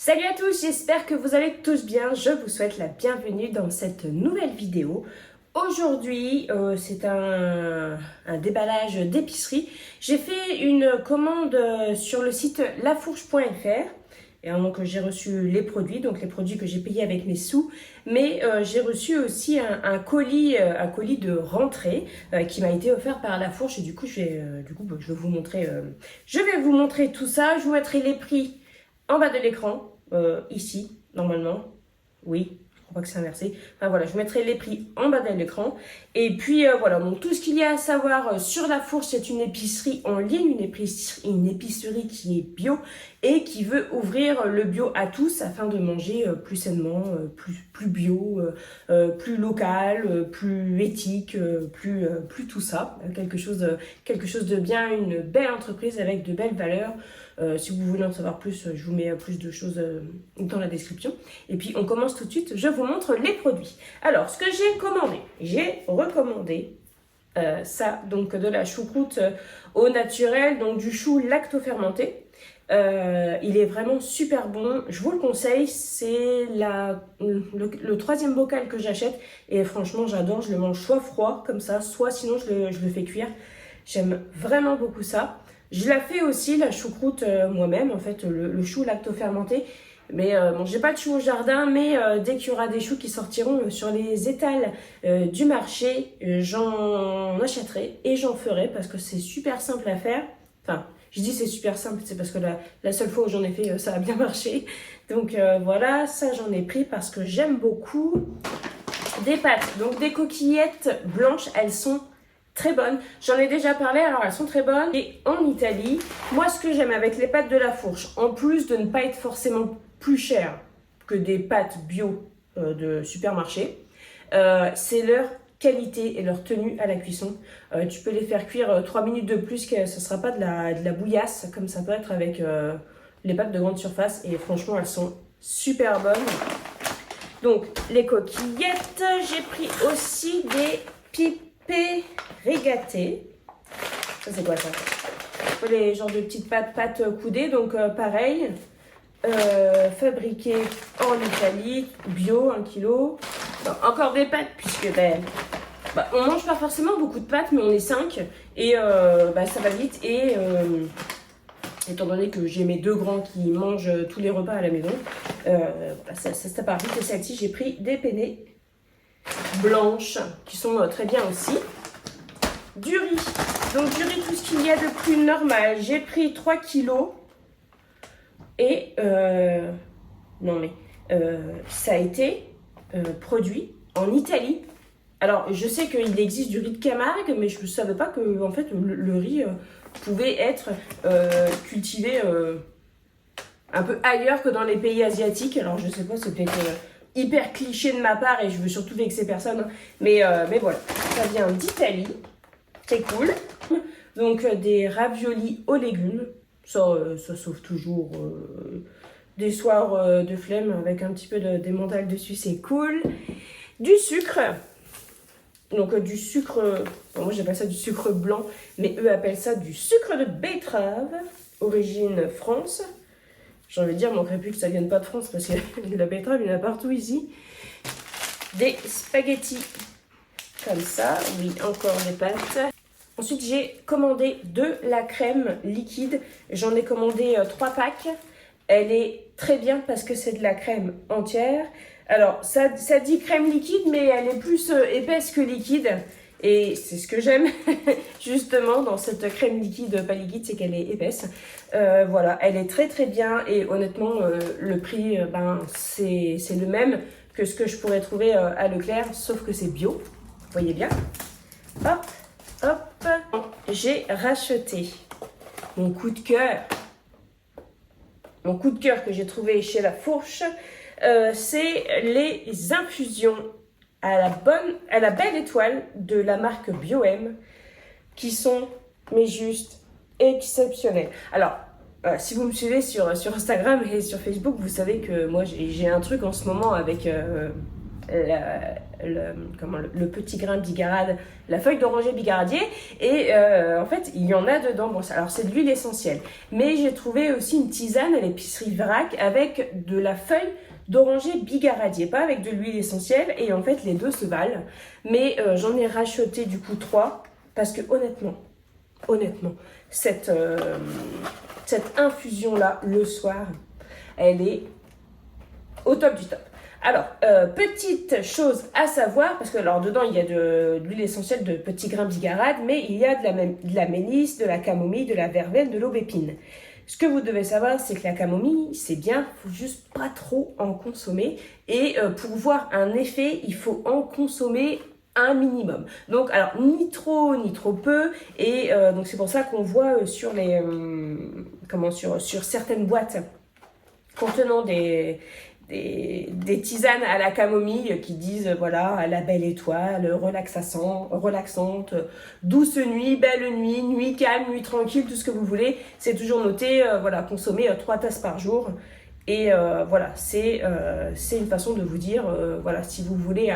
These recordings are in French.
Salut à tous, j'espère que vous allez tous bien. Je vous souhaite la bienvenue dans cette nouvelle vidéo. Aujourd'hui, c'est un déballage d'épicerie. J'ai fait une commande sur le site lafourche.fr. Et donc j'ai reçu les produits que j'ai payés avec mes sous, mais j'ai reçu aussi un colis de rentrée qui m'a été offert par La Fourche. Et du coup, je vais vous montrer tout ça. Je vous mettrai les prix en bas de l'écran, ici, normalement. Oui, je crois pas que c'est inversé. Enfin voilà, je vous mettrai les prix en bas de l'écran. Et puis voilà, donc tout ce qu'il y a à savoir sur La Fourche, c'est une épicerie en ligne, une épicerie qui est bio et qui veut ouvrir le bio à tous afin de manger plus sainement, plus bio, plus local, plus éthique, plus tout ça. Quelque chose de bien, une belle entreprise avec de belles valeurs. Si vous voulez en savoir plus, je vous mets plus de choses dans la description. Et puis on commence tout de suite, je vous montre les produits. Alors, ce que j'ai recommandé ça, donc de la choucroute au naturel, donc du chou lacto-fermenté. Il est vraiment super bon, je vous le conseille, c'est le troisième bocal que j'achète et franchement j'adore, je le mange soit froid comme ça, soit sinon je le fais cuire. J'aime vraiment beaucoup ça. Je la fais aussi, la choucroute moi-même, en fait, le chou lacto-fermenté. Mais bon, j'ai pas de choux au jardin, mais dès qu'il y aura des choux qui sortiront sur les étals du marché, j'en achèterai et j'en ferai parce que c'est super simple à faire. Enfin, je dis c'est super simple, c'est parce que la seule fois où j'en ai fait, ça a bien marché. Donc voilà, ça j'en ai pris parce que j'aime beaucoup. Des pâtes, donc des coquillettes blanches, elles sont très bonnes. J'en ai déjà parlé, alors elles sont très bonnes. Et en Italie, moi ce que j'aime avec les pâtes de La Fourche, en plus de ne pas être forcément plus chères que des pâtes bio de supermarché, c'est leur qualité et leur tenue à la cuisson. Tu peux les faire cuire 3 minutes de plus, que ce ne sera pas de la bouillasse, comme ça peut être avec les pâtes de grande surface. Et franchement, elles sont super bonnes. Donc, les coquillettes, j'ai pris aussi des pipés régatées. Ça, c'est quoi ça? Les genres de petites pâtes coudées, donc pareil. Fabriquées en Italie, bio, 1 kilo. Bon, encore des pâtes, puisque on mange pas forcément beaucoup de pâtes, mais on est 5. Et ça va vite. Et étant donné que j'ai mes 2 grands qui mangent tous les repas à la maison, ça part vite. Et celle-ci, j'ai pris des penne blanches qui sont très bien aussi. Du riz. Donc du riz, tout ce qu'il y a de plus normal. J'ai pris 3 kilos. Et ça a été produit en Italie. Alors, je sais qu'il existe du riz de Camargue, mais je ne savais pas que en fait, le riz pouvait être cultivé un peu ailleurs que dans les pays asiatiques. Alors, je ne sais pas, c'est peut-être hyper cliché de ma part et je veux surtout vexer personne. Mais voilà, ça vient d'Italie. C'est cool. Donc, des raviolis aux légumes. Ça sauve toujours des soirs de flemme avec un petit peu d'émental dessus, c'est cool. Du sucre. Donc du sucre, moi j'appelle ça du sucre blanc, mais eux appellent ça du sucre de betterave, origine France. J'ai envie de dire, manquerait plus que ça vienne pas de France parce que la betterave il y en a partout ici. Des spaghettis comme ça, oui, encore des pâtes. Ensuite, j'ai commandé de la crème liquide. J'en ai commandé 3 packs. Elle est très bien parce que c'est de la crème entière. Alors, ça dit crème liquide, mais elle est plus épaisse que liquide. Et c'est ce que j'aime justement dans cette crème liquide, pas liquide, c'est qu'elle est épaisse. Voilà, elle est très très bien. Et honnêtement, le prix, c'est le même que ce que je pourrais trouver à Leclerc, sauf que c'est bio. Vous voyez bien. Hop. Hop, j'ai racheté mon coup de cœur. Mon coup de cœur que j'ai trouvé chez La Fourche, c'est les infusions à la belle étoile de la marque Bioem, qui sont mais juste exceptionnelles. Alors, si vous me suivez sur Instagram et sur Facebook, vous savez que moi j'ai un truc en ce moment avec le petit grain bigarade, la feuille d'oranger bigaradier. Et en fait, il y en a dedans. Bon, alors, c'est de l'huile essentielle. Mais j'ai trouvé aussi une tisane à l'épicerie Vrac avec de la feuille d'oranger bigaradier, pas avec de l'huile essentielle. Et en fait, les deux se valent. Mais j'en ai racheté du coup 3 parce que honnêtement, cette infusion-là, le soir, elle est au top du top. Alors, petite chose à savoir, parce que alors dedans il y a de l'huile essentielle de petits grains bigarade, mais il y a de la mélisse, de la camomille, de la verveine, de l'aubépine. Ce que vous devez savoir, c'est que la camomille, c'est bien, il faut juste pas trop en consommer. Et pour voir un effet, il faut en consommer un minimum. Donc, alors, ni trop peu. Et donc, c'est pour ça qu'on voit sur les, sur certaines boîtes contenant des tisanes à la camomille qui disent, voilà, la belle étoile, relaxante, douce nuit, belle nuit, nuit calme, nuit tranquille, tout ce que vous voulez. C'est toujours noté, voilà, consommer 3 tasses par jour. Et voilà, c'est une façon de vous dire, voilà, si vous voulez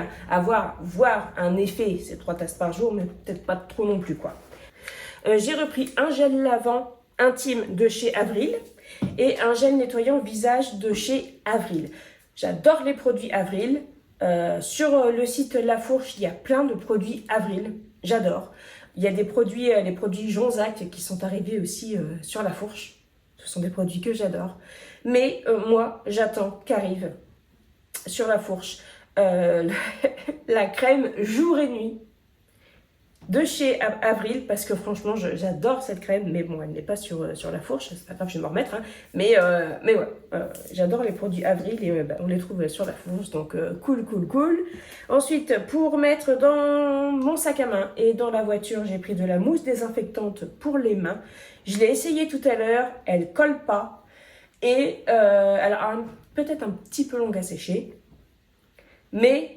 voir un effet, c'est 3 tasses par jour, mais peut-être pas trop non plus, quoi. J'ai repris un gel lavant intime de chez Avril et un gel nettoyant visage de chez Avril. J'adore les produits Avril. Sur le site La Fourche, il y a plein de produits Avril. J'adore. Il y a des produits, les produits Jonzac qui sont arrivés aussi sur La Fourche. Ce sont des produits que j'adore. Mais moi, j'attends qu'arrive sur La Fourche la crème jour et nuit de chez Avril, parce que franchement, j'adore cette crème, mais bon, elle n'est pas sur La Fourche, c'est pas grave, je vais m'en remettre, hein. Mais ouais, j'adore les produits Avril et on les trouve sur La Fourche, donc cool. Ensuite, pour mettre dans mon sac à main et dans la voiture, j'ai pris de la mousse désinfectante pour les mains. Je l'ai essayé tout à l'heure, elle colle pas, et elle a peut-être un petit peu longue à sécher, mais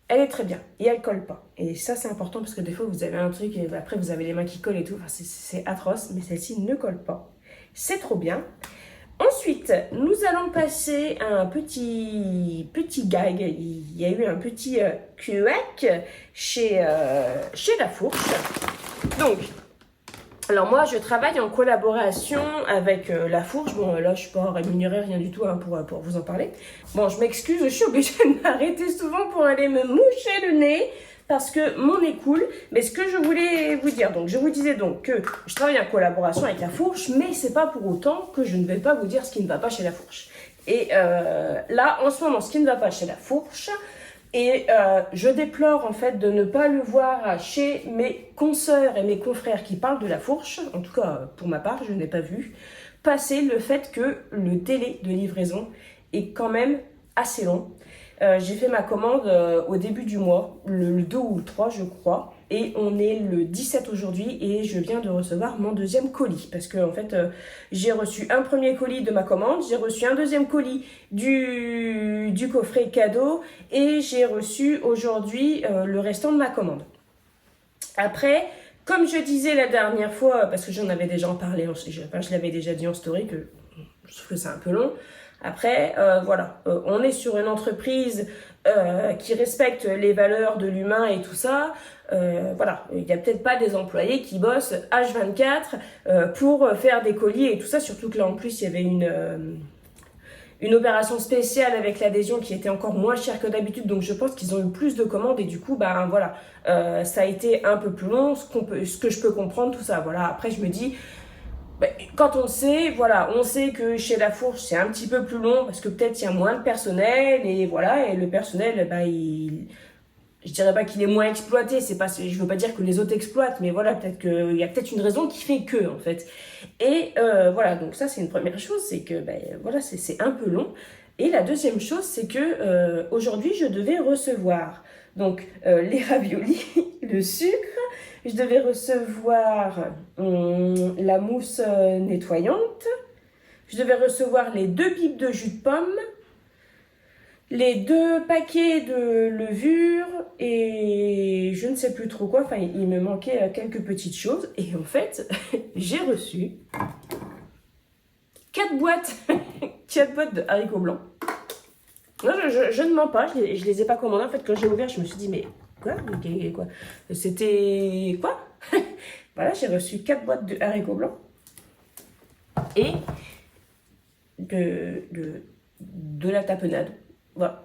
elle est très bien et elle colle pas. Et ça, c'est important parce que des fois, vous avez un truc et après, vous avez les mains qui collent et tout. Enfin, c'est atroce, mais celle-ci ne colle pas. C'est trop bien. Ensuite, nous allons passer à un petit gag. Il y a eu un petit couac chez La Fourche. Donc, alors moi, je travaille en collaboration avec La Fourche. Bon, là, je suis pas rémunérée, rien du tout, hein, pour vous en parler. Bon, je m'excuse, je suis obligée de m'arrêter souvent pour aller me moucher le nez parce que mon nez coule. Mais ce que je voulais vous dire, donc je vous disais donc que je travaille en collaboration avec La Fourche, mais c'est pas pour autant que je ne vais pas vous dire ce qui ne va pas chez La Fourche. Et là, en ce moment, ce qui ne va pas chez La Fourche, et je déplore en fait de ne pas le voir chez mes consoeurs et mes confrères qui parlent de La Fourche, en tout cas pour ma part, je n'ai pas vu passer le fait que le délai de livraison est quand même assez long. J'ai fait ma commande au début du mois, le 2 ou le 3 je crois, et on est le 17 aujourd'hui et je viens de recevoir mon deuxième colis parce que en fait j'ai reçu un premier colis de ma commande, j'ai reçu un deuxième colis du coffret cadeau et j'ai reçu aujourd'hui le restant de ma commande. Après, comme je disais la dernière fois, parce que j'en avais déjà parlé, je l'avais déjà dit en story que je trouve que c'est un peu long. Après, voilà, on est sur une entreprise qui respecte les valeurs de l'humain et tout ça. Voilà, il n'y a peut-être pas des employés qui bossent H24 pour faire des colis et tout ça, surtout que là en plus il y avait une opération spéciale avec l'adhésion qui était encore moins chère que d'habitude, donc je pense qu'ils ont eu plus de commandes et du coup, ben voilà, ça a été un peu plus long, ce que je peux comprendre, tout ça. Voilà, après je me dis, ben, quand on sait, voilà, on sait que chez La Fourche c'est un petit peu plus long parce que peut-être il y a moins de personnel et voilà, et le personnel, ben je dirais pas qu'il est moins exploité, c'est pas, je veux pas dire que les autres exploitent, mais voilà, peut-être qu'il y a peut-être une raison qui fait que, en fait. Et voilà, donc ça c'est une première chose, c'est que, ben voilà, c'est un peu long. Et la deuxième chose, c'est que aujourd'hui je devais recevoir donc les raviolis, le sucre, je devais recevoir la mousse nettoyante, je devais recevoir les 2 pipes de jus de pomme, les 2 paquets de levure et je ne sais plus trop quoi. Enfin, il me manquait quelques petites choses. Et en fait, j'ai reçu 4 boîtes, 4 boîtes de haricots blancs. Non, je ne mens pas, je les ai pas commandés. En fait, quand j'ai ouvert, je me suis dit, mais quoi? Quoi? C'était quoi? Voilà, j'ai reçu 4 boîtes de haricots blancs et de la tapenade. Voilà.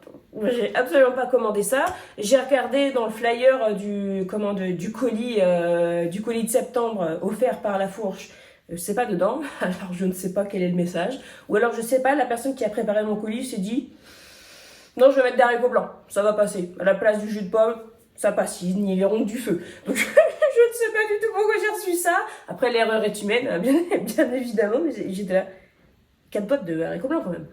J'ai absolument pas commandé ça. J'ai regardé dans le flyer du colis de septembre offert par La Fourche. C'est pas dedans, alors je ne sais pas quel est le message. Ou alors je sais pas, la personne qui a préparé mon colis s'est dit non, je vais mettre des haricots blancs, ça va passer. À la place du jus de pomme, ça passe, ils iront du feu. Donc je ne sais pas du tout pourquoi j'ai reçu ça. Après, l'erreur est humaine, hein, bien évidemment, mais j'étais là. 4 potes de haricots blancs quand même.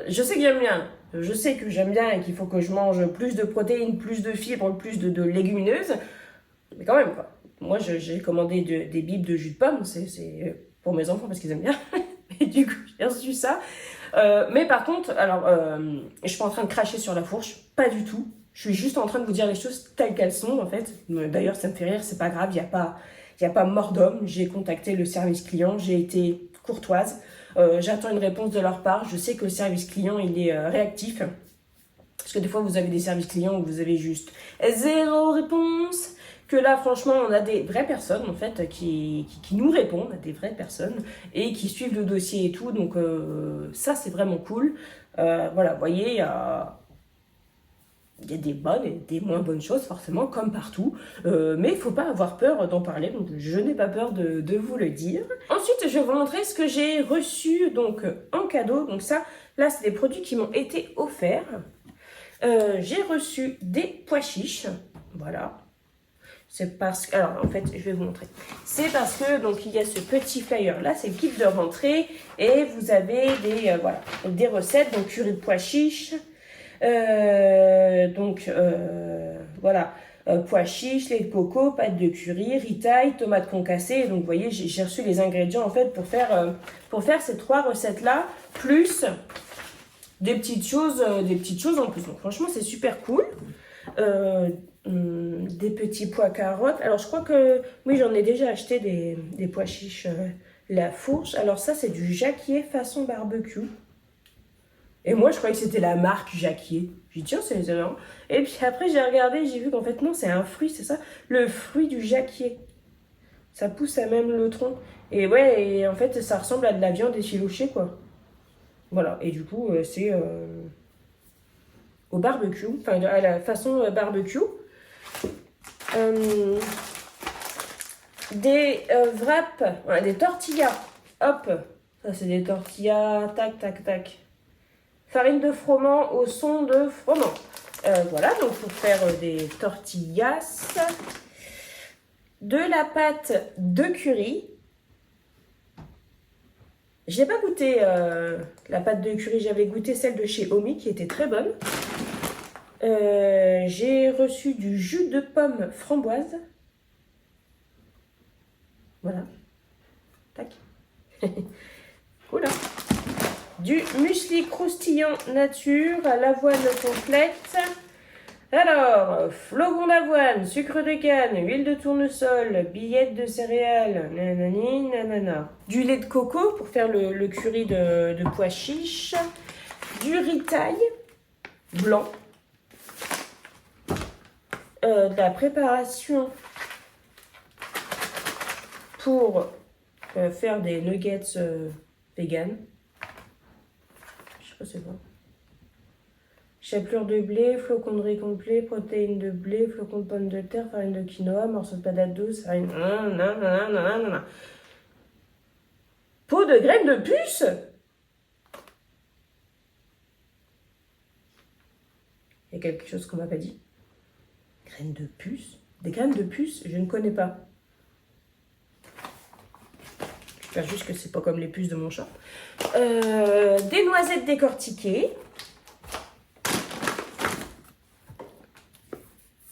Je sais que j'aime bien. Je sais que j'aime bien et qu'il faut que je mange plus de protéines, plus de fibres, plus de légumineuses. Mais quand même, quoi. Moi, j'ai commandé des bibes de jus de pomme. C'est pour mes enfants parce qu'ils aiment bien. Et du coup, j'ai reçu ça. Mais par contre, alors, je suis pas en train de cracher sur La Fourche. Pas du tout. Je suis juste en train de vous dire les choses telles qu'elles sont, en fait. D'ailleurs, ça me fait rire. C'est pas grave. Il y a pas mort d'homme. J'ai contacté le service client. J'ai été courtoise. J'attends une réponse de leur part. Je sais que le service client, il est réactif. Parce que des fois, vous avez des services clients où vous avez juste 0 réponse. Que là, franchement, on a des vraies personnes, en fait, qui nous répondent, des vraies personnes, et qui suivent le dossier et tout. Donc, ça, c'est vraiment cool. Voilà, vous voyez, il y a des bonnes et des moins bonnes choses, forcément, comme partout. Mais il ne faut pas avoir peur d'en parler, donc je n'ai pas peur de vous le dire. Ensuite, je vais vous montrer ce que j'ai reçu donc, en cadeau. Donc ça, là, c'est des produits qui m'ont été offerts. J'ai reçu des pois chiches, voilà. C'est parce que, alors en fait, je vais vous montrer. C'est parce que, donc, il y a ce petit flyer là, c'est le kit de rentrée, et vous avez voilà, des recettes, donc curry de pois chiches, voilà, pois chiches, lait de coco, pâte de curry, ritaille, tomates concassées. Donc, vous voyez, j'ai reçu les ingrédients en fait pour faire ces 3 recettes là, plus des petites choses en plus. Donc, franchement, c'est super cool. Des petits pois carottes. Alors, je crois que, oui, j'en ai déjà acheté des pois chiches La Fourche. Alors, ça, c'est du Jacquier façon barbecue. Et moi, je croyais que c'était la marque Jacquier. J'ai dit, tiens, c'est marrant. Et puis après, j'ai regardé, j'ai vu qu'en fait, non, c'est un fruit, c'est ça, le fruit du Jacquier. Ça pousse à même le tronc. Et ouais, et en fait, ça ressemble à de la viande effilochée, quoi. Voilà, et du coup, c'est au barbecue, enfin, à la façon barbecue. Des wraps, voilà, des tortillas. Hop, ça c'est des tortillas, tac, tac, tac. Farine de froment au son de froment. Voilà, donc pour faire des tortillas. De la pâte de curry. Je n'ai pas goûté la pâte de curry, j'avais goûté celle de chez Omi qui était très bonne. J'ai reçu du jus de pomme framboise. Voilà. Tac. Cool, hein. Du muesli croustillant nature à l'avoine complète. Alors, flocons d'avoine, sucre de canne, huile de tournesol, billettes de céréales, nanani, nanana. Du lait de coco pour faire le curry de pois chiches. Du ritaille blanc. De la préparation pour faire des nuggets vegan. Je sais pas c'est quoi. Chapelure de blé, flocons de riz complet, protéines de blé, flocons de pommes de terre, farine de quinoa, morceaux de patate douce, farine... Peau de graines de puce. Il y a quelque chose qu'on m'a pas dit. Graines de puce? Des graines de puce, je ne connais pas. J'espère juste que c'est pas comme les puces de mon chat. Des noisettes décortiquées.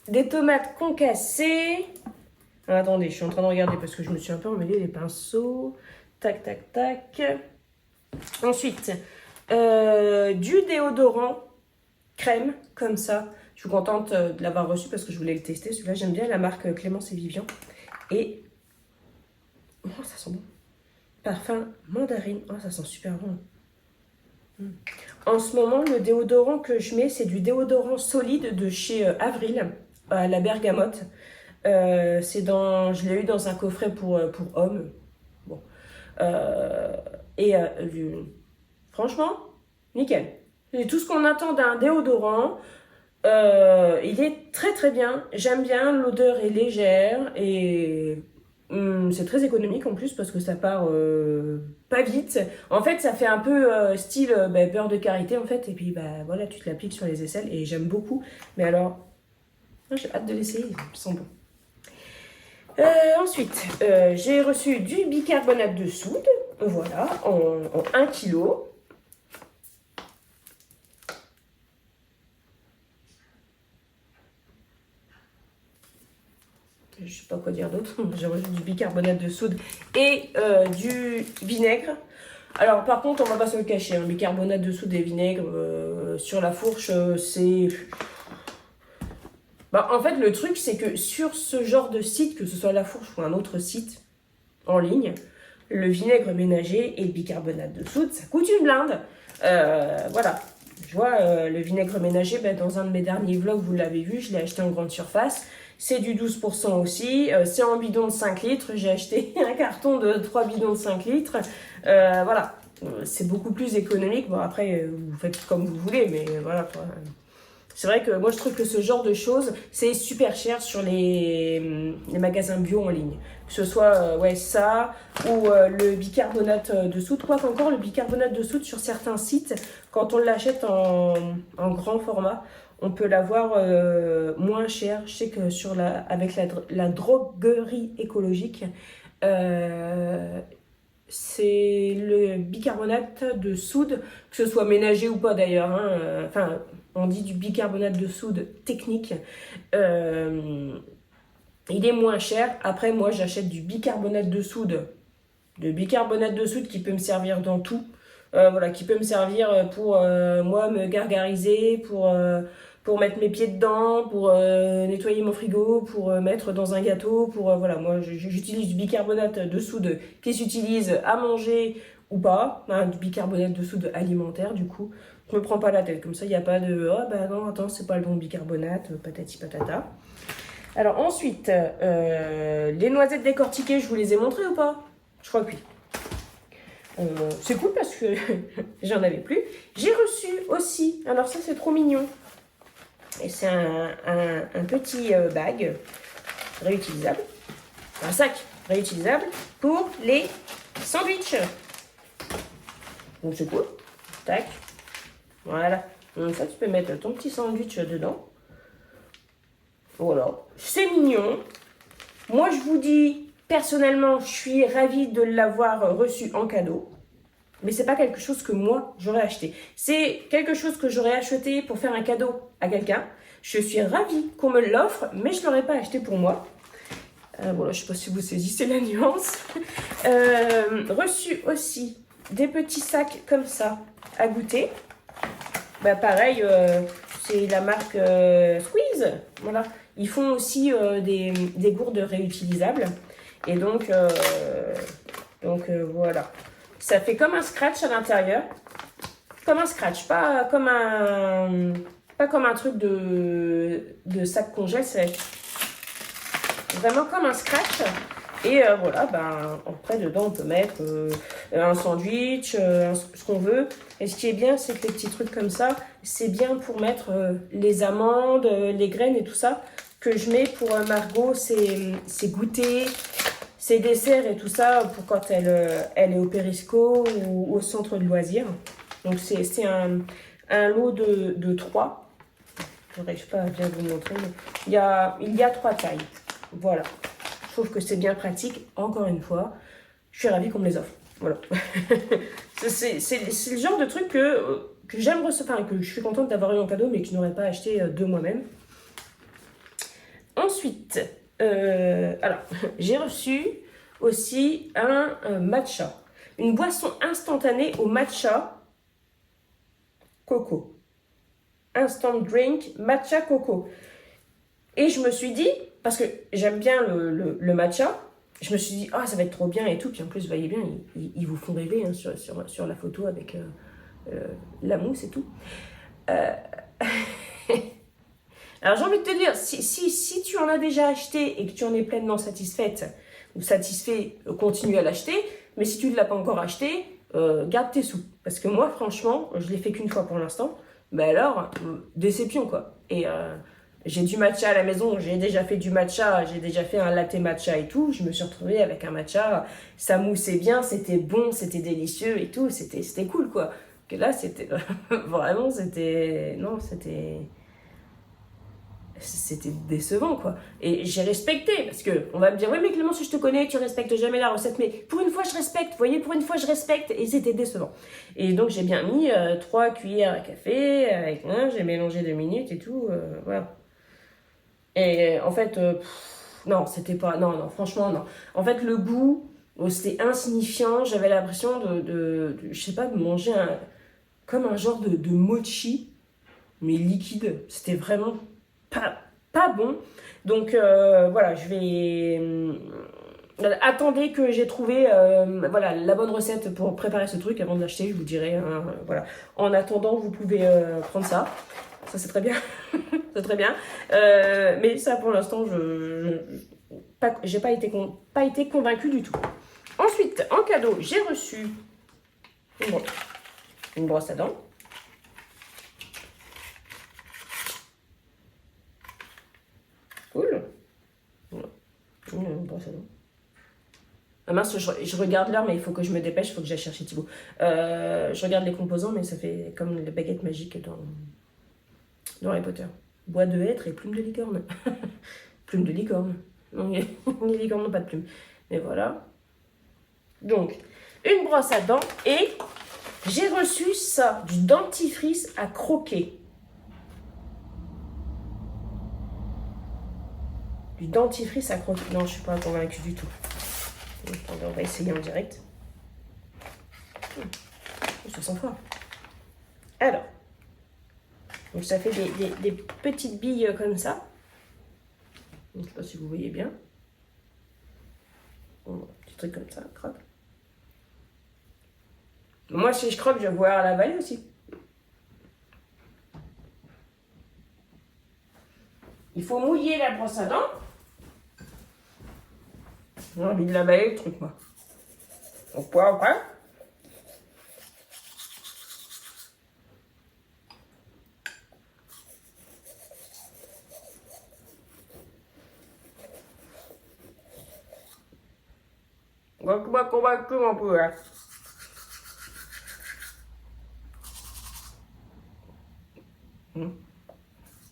Des tomates concassées. Ah, attendez, je suis en train de regarder parce que je me suis un peu emmêlé les pinceaux. Tac, tac, tac. Ensuite, du déodorant crème, comme ça. Je suis contente de l'avoir reçu parce que je voulais le tester. Celui-là, j'aime bien la marque Clémence et Vivian. Et... oh, ça sent bon. Parfum mandarine. Oh, ça sent super bon. En ce moment, le déodorant que je mets, c'est du déodorant solide de chez Avril, à la bergamote. Je l'ai eu dans un coffret pour hommes. Bon. Euh, et franchement, nickel. C'est tout ce qu'on attend d'un déodorant. Il est très très bien. J'aime bien, l'odeur est légère et c'est très économique en plus parce que ça part pas vite. En fait, ça fait un peu style beurre de karité en fait. Et puis bah voilà, tu te l'appliques sur les aisselles et j'aime beaucoup. Mais alors, j'ai hâte de l'essayer, ils sont bons. Ensuite, j'ai reçu du bicarbonate de soude, voilà, en 1 kg. Je ne sais pas quoi dire d'autre. J'ai reçu du bicarbonate de soude et du vinaigre. Alors par contre, on va pas se le cacher, hein, bicarbonate de soude et vinaigre sur la fourche, c'est... Bah, en fait, le truc, c'est que sur ce genre de site, que ce soit la fourche ou un autre site en ligne, le vinaigre ménager et le bicarbonate de soude, ça coûte une blinde. Voilà. Je vois le vinaigre ménager, ben, dans un de mes derniers vlogs, vous l'avez vu, je l'ai acheté en grande surface. C'est du 12% aussi. C'est en bidon de 5 litres. J'ai acheté un carton de 3 bidons de 5 litres. Voilà. C'est beaucoup plus économique. Bon, après, vous faites comme vous voulez, mais voilà, quoi. C'est vrai que moi je trouve que ce genre de choses c'est super cher sur les magasins bio en ligne. Que ce soit ouais, ça ou le bicarbonate de soude. Quoi qu'encore le bicarbonate de soude sur certains sites, quand on l'achète en grand format, on peut l'avoir moins cher. Je sais que avec la droguerie écologique, c'est le bicarbonate de soude, que ce soit ménager ou pas d'ailleurs, hein, enfin on dit du bicarbonate de soude technique, il est moins cher. Après moi j'achète du bicarbonate de soude, qui peut me servir dans tout, voilà, qui peut me servir pour moi me gargariser, pour mettre mes pieds dedans, pour nettoyer mon frigo, pour mettre dans un gâteau, pour voilà, moi j'utilise du bicarbonate de soude qui s'utilise à manger ou pas, hein, du bicarbonate de soude alimentaire du coup. Je me prends pas la tête, comme ça il n'y a pas de oh bah non attends c'est pas le bon bicarbonate, patati patata. Alors ensuite, les noisettes décortiquées, je vous les ai montrées ou pas? Je crois que oui. C'est cool parce que j'en avais plus. J'ai reçu aussi, alors ça c'est trop mignon, et c'est un petit bag réutilisable, un sac réutilisable pour les sandwichs. Donc c'est cool, tac, voilà. Donc ça tu peux mettre ton petit sandwich dedans. Voilà, c'est mignon. Moi je vous dis, personnellement, je suis ravie de l'avoir reçu en cadeau. Mais c'est pas quelque chose que moi j'aurais acheté. C'est quelque chose que j'aurais acheté pour faire un cadeau à quelqu'un. Je suis ravie qu'on me l'offre, mais je l'aurais pas acheté pour moi. Voilà, je sais pas si vous saisissez la nuance. Reçu aussi des petits sacs comme ça à goûter. Bah pareil, c'est la marque Squeeze. Voilà, ils font aussi des gourdes réutilisables. Et donc voilà. Ça fait comme un scratch à l'intérieur. Comme un scratch, pas comme un truc de sac congèle. C'est vraiment comme un scratch. Et voilà, ben, après, dedans, on peut mettre un sandwich, ce qu'on veut. Et ce qui est bien, c'est que les petits trucs comme ça, c'est bien pour mettre les amandes, les graines et tout ça, que je mets pour Margot, c'est goûter, ses desserts et tout ça, pour quand elle est au Périsco ou au centre de loisirs. Donc, c'est un lot de 3. Je n'arrive pas à bien vous montrer, mais il y a 3 tailles. Voilà. Je trouve que c'est bien pratique. Encore une fois, je suis ravie qu'on me les offre. Voilà. c'est le genre de truc que j'aime recevoir, que je suis contente d'avoir eu en cadeau, mais que je n'aurais pas acheté de moi-même. Ensuite, alors, j'ai reçu aussi un matcha. Une boisson instantanée au matcha coco. Instant drink matcha coco. Et je me suis dit, parce que j'aime bien le matcha, je me suis dit, ah, ça va être trop bien et tout. Puis en plus, vous voyez bien, ils vous font rêver hein, sur la photo avec la mousse et tout. Alors j'ai envie de te dire, si tu en as déjà acheté et que tu en es pleinement satisfaite ou satisfait, continue à l'acheter. Mais si tu ne l'as pas encore acheté, garde tes sous. Parce que moi, franchement, je l'ai fait qu'une fois pour l'instant. Mais alors, déception quoi. Et j'ai du matcha à la maison, j'ai déjà fait du matcha, j'ai déjà fait un latte matcha et tout. Je me suis retrouvée avec un matcha, ça moussait bien, c'était bon, c'était délicieux et tout. C'était cool quoi. Que là, c'était vraiment, c'était décevant quoi. Et j'ai respecté parce que on va me dire oui mais Clémence je te connais, tu respectes jamais la recette, mais pour une fois je respecte, vous voyez, pour une fois je respecte et c'était décevant. Et donc j'ai bien mis 3 cuillères à café avec j'ai mélangé 2 minutes et tout, voilà. Et en fait non c'était pas, non franchement non. En fait le goût c'était insignifiant, j'avais l'impression je sais pas, de manger comme un genre de mochi mais liquide, c'était vraiment pas bon. Donc voilà, je vais... attendez que j'ai trouvé voilà, la bonne recette pour préparer ce truc avant de l'acheter, je vous dirai. Voilà. En attendant, vous pouvez prendre ça. Ça, c'est très bien. C'est très bien. Mais ça, pour l'instant, j'ai pas été convaincue du tout. Ensuite, en cadeau, j'ai reçu une brosse à dents. Cool. Une brosse à dents. Ah mince, je regarde l'heure, mais il faut que je me dépêche, il faut que j'aille chercher Thibaut. Je regarde les composants, mais ça fait comme les baguettes magiques dans Harry Potter. Bois de hêtre et plume de licorne. Plume de licorne. Non, les licornes n'ont pas de plume. Mais voilà. Donc, une brosse à dents et j'ai reçu ça, du dentifrice à croquer. Du dentifrice à croquer. Non, je suis pas convaincue du tout. Attendez, on va essayer en direct. Ça sent fort. Alors, donc ça fait des petites billes comme ça. Je ne sais pas si vous voyez bien. Bon, petit truc comme ça, croque. Moi, si je croque, je vais voir la vallée aussi. Il faut mouiller la brosse à dents. J'ai envie de l'avaler le truc, moi. Donc, quoi, après. On va convaincre un peu, hein.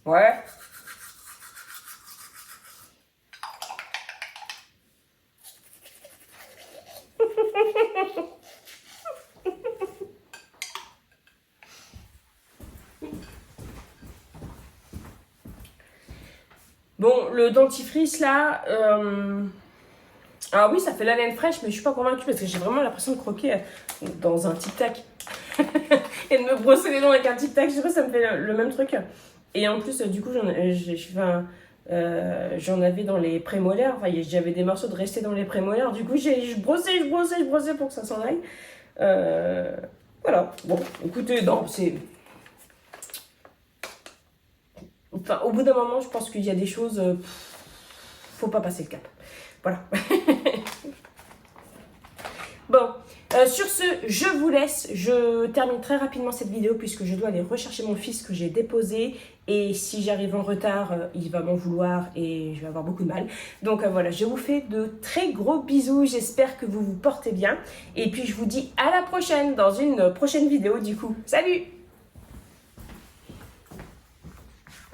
Ouais. Bon, le dentifrice là, ah oui, ça fait la laine fraîche, mais je suis pas convaincue parce que j'ai vraiment l'impression de croquer dans un tic-tac. Et de me brosser les dents avec un tic-tac, je sais pas, ça me fait le même truc. Et en plus, du coup, j'en avais dans les prémolaires, enfin, j'avais des morceaux de restés dans les prémolaires, du coup, je brossais pour que ça s'en aille. Voilà, bon, écoutez, non, c'est... Enfin, au bout d'un moment, je pense qu'il y a des choses... faut pas passer le cap. Voilà. Bon, sur ce, je vous laisse. Je termine très rapidement cette vidéo puisque je dois aller rechercher mon fils que j'ai déposé. Et si j'arrive en retard, il va m'en vouloir et je vais avoir beaucoup de mal. Donc voilà, je vous fais de très gros bisous. J'espère que vous vous portez bien. Et puis je vous dis à la prochaine dans une prochaine vidéo du coup. Salut!